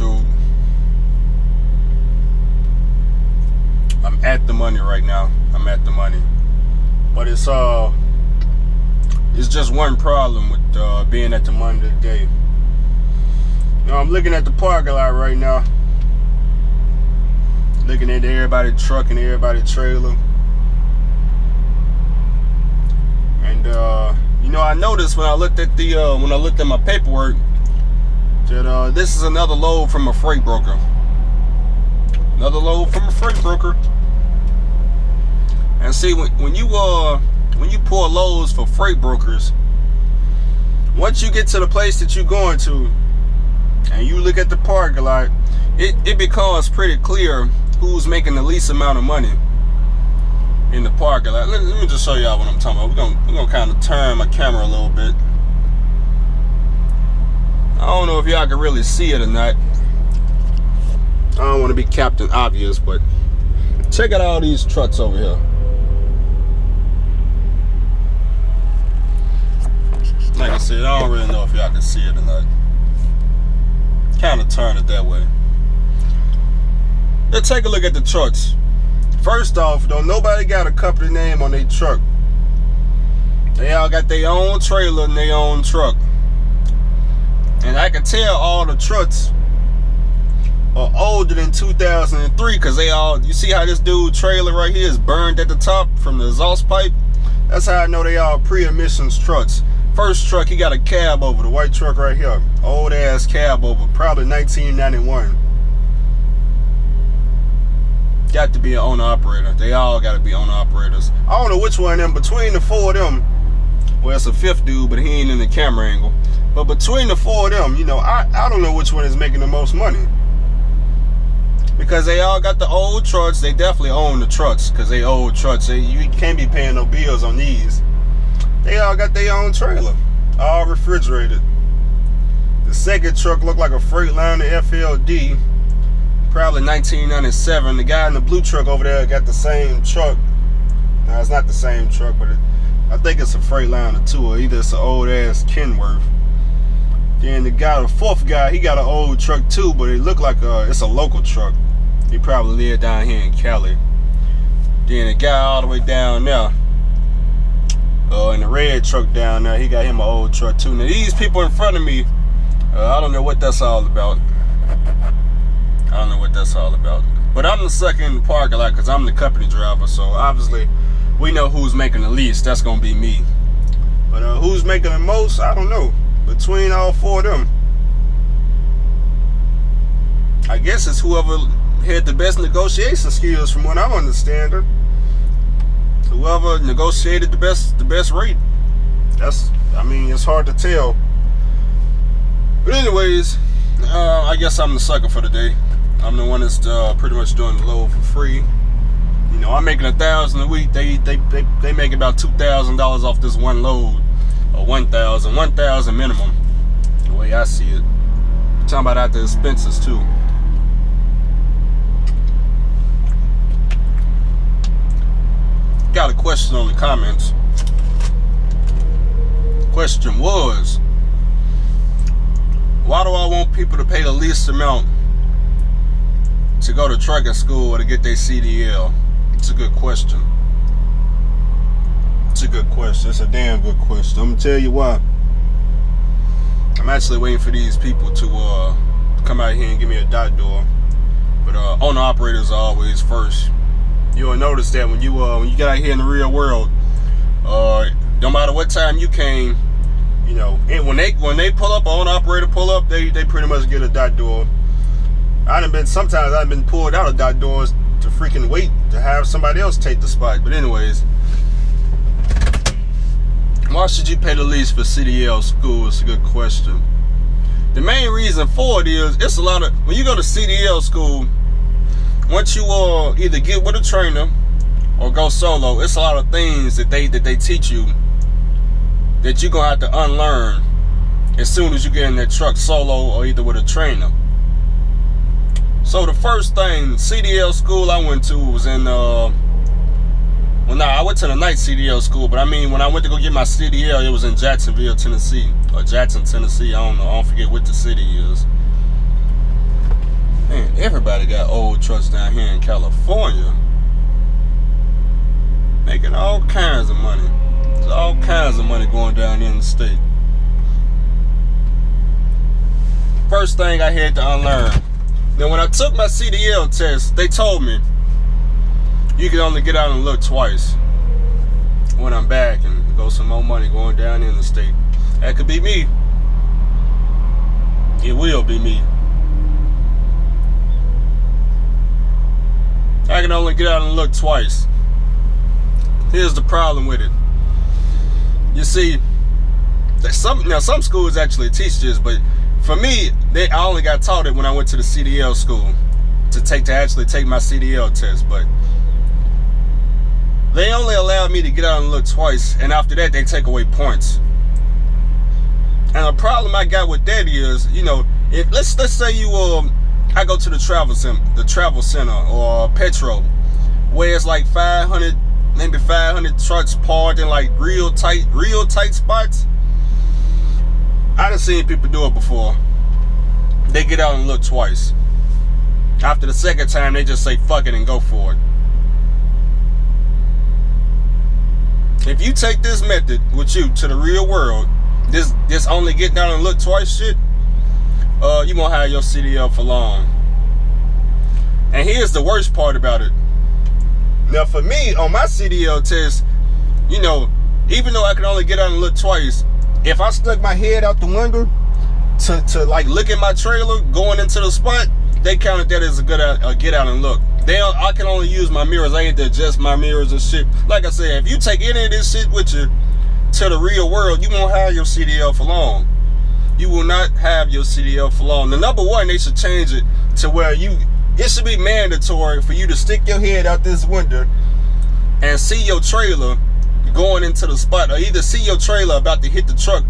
YouTube. I'm at the money right now. I'm at the money. But it's just one problem with being at the money today. You know, I'm looking at the parking lot right now. Looking at everybody's truck and everybody's trailer. And you know, I noticed when I looked at my paperwork that this is another load from a freight broker. Another load from a freight broker. And see, when you pull loads for freight brokers, once you get to the place that you're going to, and you look at the parking lot, it becomes pretty clear who's making the least amount of money in the parking lot. Let me just show y'all what I'm talking about. We're gonna kind of turn my camera a little bit. I don't know if y'all can really see it or not. I don't want to be Captain Obvious, but check out all these trucks over here. Like I said, I don't really know if y'all can see it or not. Kind of turn it that way. Let's take a look at the trucks. First off, don't nobody got a company name on their truck. They all got their own trailer and their own truck. And I can tell all the trucks are older than 2003 because they all, you see how this dude trailer right here is burned at the top from the exhaust pipe? That's how I know they all pre-emissions trucks. First truck, he got a cab over, the white truck right here. Old ass cab over, probably 1991. Got to be an owner-operator. They all got to be owner-operators. I don't know which one of them, between the four of them, well, it's a fifth dude, but he ain't in the camera angle. But between the four of them, you know, I don't know which one is making the most money. Because they all got the old trucks. They definitely own the trucks because they old trucks. You can't be paying no bills on these. They all got their own trailer, all refrigerated. The second truck looked like a Freightliner FLD, probably 1997. The guy in the blue truck over there got the same truck. No, it's not the same truck, but I think it's a Freightliner too, or either it's an old ass Kenworth. Then the fourth guy, he got an old truck too, but it looked like it's a local truck. He probably lived down here in Cali. Then the guy all the way down there, in the red truck down there, he got him an old truck too. Now these people in front of me, I don't know what that's all about. I don't know what that's all about. But I'm the second in the parking lot because I'm the company driver. So obviously, we know who's making the least. That's going to be me. But who's making the most? I don't know. Between all four of them, I guess it's whoever had the best negotiation skills from what I'm understanding. Whoever negotiated the best rate. I mean, it's hard to tell. But anyways, I guess I'm the sucker for the day. I'm the one that's pretty much doing the load for free. You know, I'm making $1,000 a week. They make about $2,000 off this one load, or $1,000 minimum. The way I see it. I'm talking about out the expenses too. Got a question on the comments. Question was, why do I want people to pay the least amount to go to trucking school or to get their CDL? It's a good question. It's a good question. It's a damn good question. I'm gonna tell you why. I'm actually waiting for these people to come out here and give me a dot door. But owner operators are always first. You'll notice that when you get out here in the real world, no matter what time you came, you know, and when they pull up, owner operator pull up, they pretty much get a dot door. Sometimes I've been pulled out of dot doors to freaking wait to have somebody else take the spot. But anyways, why should you pay the least for CDL school? It's a good question. The main reason for it is it's a lot of, when you go to CDL school, once you either get with a trainer or go solo, it's a lot of things that they teach you that you're gonna have to unlearn as soon as you get in that truck solo or either with a trainer. So the first thing, CDL school I went to was in I went to the night CDL school, but I mean when I went to go get my CDL, it was in Jacksonville, Tennessee, or Jackson, Tennessee. I don't know, I don't forget what the city is. Man, everybody got old trucks down here in California. Making all kinds of money. There's all kinds of money going down in the state. First thing I had to unlearn. Now, when I took my CDL test, they told me you can only get out and look twice when I'm back, and go some more money going down in the state. That could be me. It will be me. I can only get out and look twice. Here's the problem with it. You see, some schools actually teach this, but for me, I only got taught it when I went to the CDL school to actually take my CDL test. But they only allowed me to get out and look twice, and after that, they take away points. And the problem I got with that is, you know, let's say you I go to the travel center or Petro, where it's like 500, maybe 500 trucks parked in like real tight spots. I done seen people do it before. They get out and look twice. After the second time, they just say fuck it and go for it. If you take this method with you to the real world, this only get down and look twice shit, you won't have your CDL for long. And here's the worst part about it. Now for me, on my CDL test, you know, even though I can only get out and look twice, if I stuck my head out the window to like look at my trailer going into the spot, they counted that as a get out and look. I can only use my mirrors. I ain't to adjust my mirrors and shit. Like I said, if you take any of this shit with you to the real world, you won't have your CDL for long. You will not have your CDL for long. The number one, they should change it to where it should be mandatory for you to stick your head out this window and see your trailer going into the spot, or either see your trailer about to hit the truck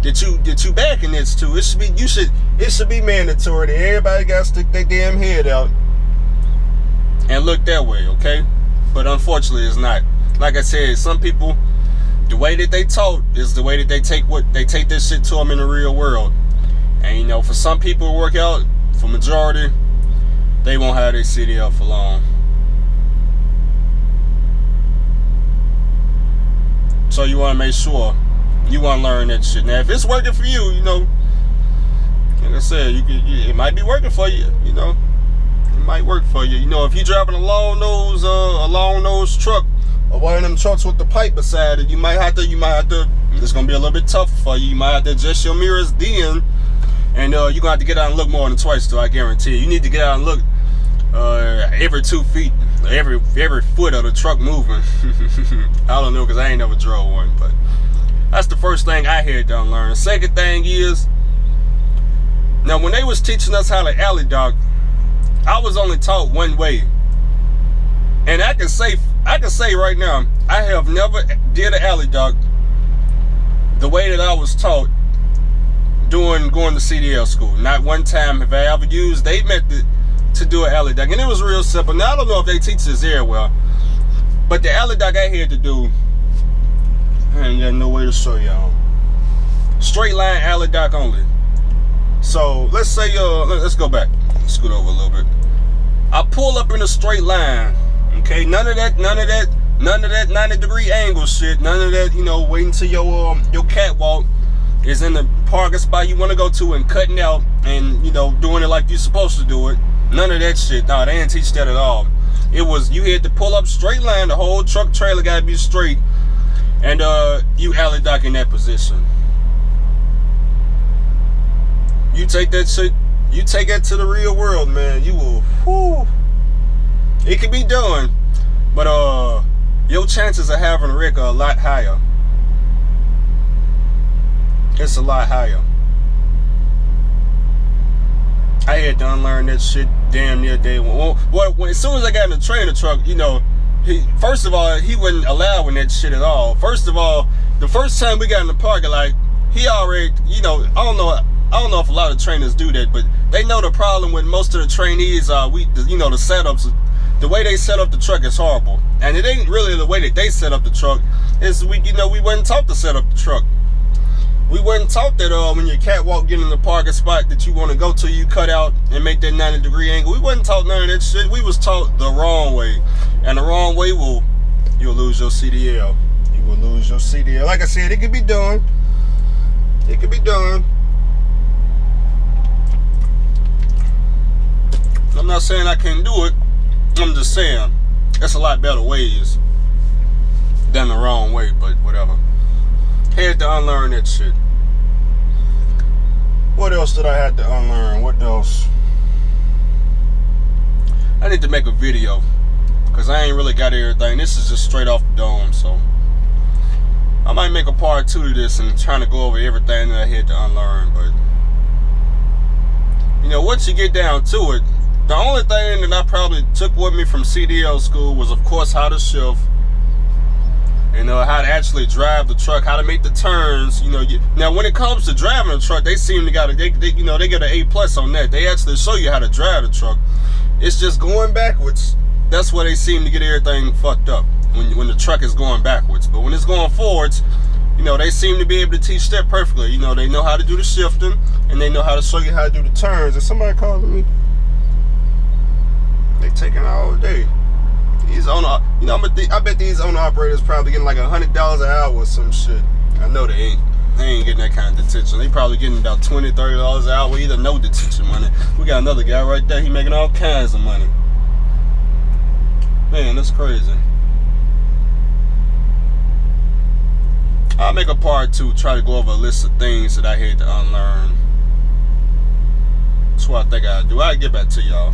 that you backing this to. It should be mandatory that everybody gotta stick their damn head out and look that way, okay? But unfortunately, it's not. Like I said, some people, the way that they taught is the way that they take this shit to them in the real world. And you know, for some people it work out. For majority, they won't have their CDL for long. So you want to make sure you want to learn that shit. Now, if it's working for you, you know, like I said, it might be working for you. You know, it might work for you. You know, if you're driving a long nose truck, or one of them trucks with the pipe beside it, you might have to. It's gonna be a little bit tougher for you. You might have to adjust your mirrors then, and you're gonna have to get out and look more than twice. Though I guarantee you need to get out and look every 2 feet, every foot of the truck moving. I don't know, because I ain't never drove one, but that's the first thing I had to unlearn. Second thing is, now when they was teaching us how to alley dock, I was only taught one way, and I can say right now, I have never did an alley dock the way that I was taught going to CDL school. Not one time have I ever used their method to do an alley dock, and it was real simple. Now I don't know if they teach this very well, but the alley dock I had to do, I ain't got no way to show y'all. Straight line alley dock only. So let's say let's go back, scoot over a little bit. I pull up in a straight line, okay? None of that 90-degree angle shit. None of that, you know, waiting till your catwalk is in the parking spot you want to go to and cutting out and, you know, doing it like you're supposed to do it. None of that shit. Nah, they didn't teach that at all. It was, you had to pull up straight line. The whole truck trailer got to be straight, and you alley dock in that position. You take that shit, you take that to the real world, man. You will, whoo. It can be done, but your chances of having a wreck are a lot higher. It's a lot higher. I had to unlearn that shit damn near day one. Well, as soon as I got in the trailer truck, you know, first of all, he wasn't allowing that shit at all. First of all, the first time we got in the parking lot, he already, you know, I don't know if a lot of trainers do that, but they know the problem with most of the trainees are, you know, the setups, the way they set up the truck is horrible. And it ain't really the way that they set up the truck. It's, we wasn't taught to set up the truck. We wasn't taught that when your catwalk get in the parking spot that you want to go to, you cut out and make that 90-degree angle. We wasn't taught none of that shit. We was taught the wrong way. And the wrong way you'll lose your CDL. You will lose your CDL. Like I said, it could be done. It could be done. I'm not saying I can't do it. I'm just saying there's a lot better ways than the wrong way, but whatever. Had to unlearn that shit. What else did I have to unlearn? What else? I need to make a video because I ain't really got everything. This is just straight off the dome, so I might make a part 2 to this and trying to go over everything that I had to unlearn. But you know, once you get down to it, the only thing that I probably took with me from CDL school was, of course, how to shift. You know, how to actually drive the truck, how to make the turns. You know, now when it comes to driving a truck, they seem to they get an A+ on that. They actually show you how to drive the truck. It's just going backwards. That's where they seem to get everything fucked up, when the truck is going backwards. But when it's going forwards, you know, they seem to be able to teach that perfectly. You know, they know how to do the shifting, and they know how to show you how to do the turns. Is somebody calling me? They taking all day. These owner, you know, I bet these owner operators probably getting like $100 an hour or some shit. I know they ain't. They ain't getting that kind of detention. They probably getting about $20, $30 an hour. Either no detention money. We got another guy right there. He making all kinds of money. Man, that's crazy. I'll make a part 2, try to go over a list of things that I had to unlearn. That's what I think I'll do. I'll get back to y'all.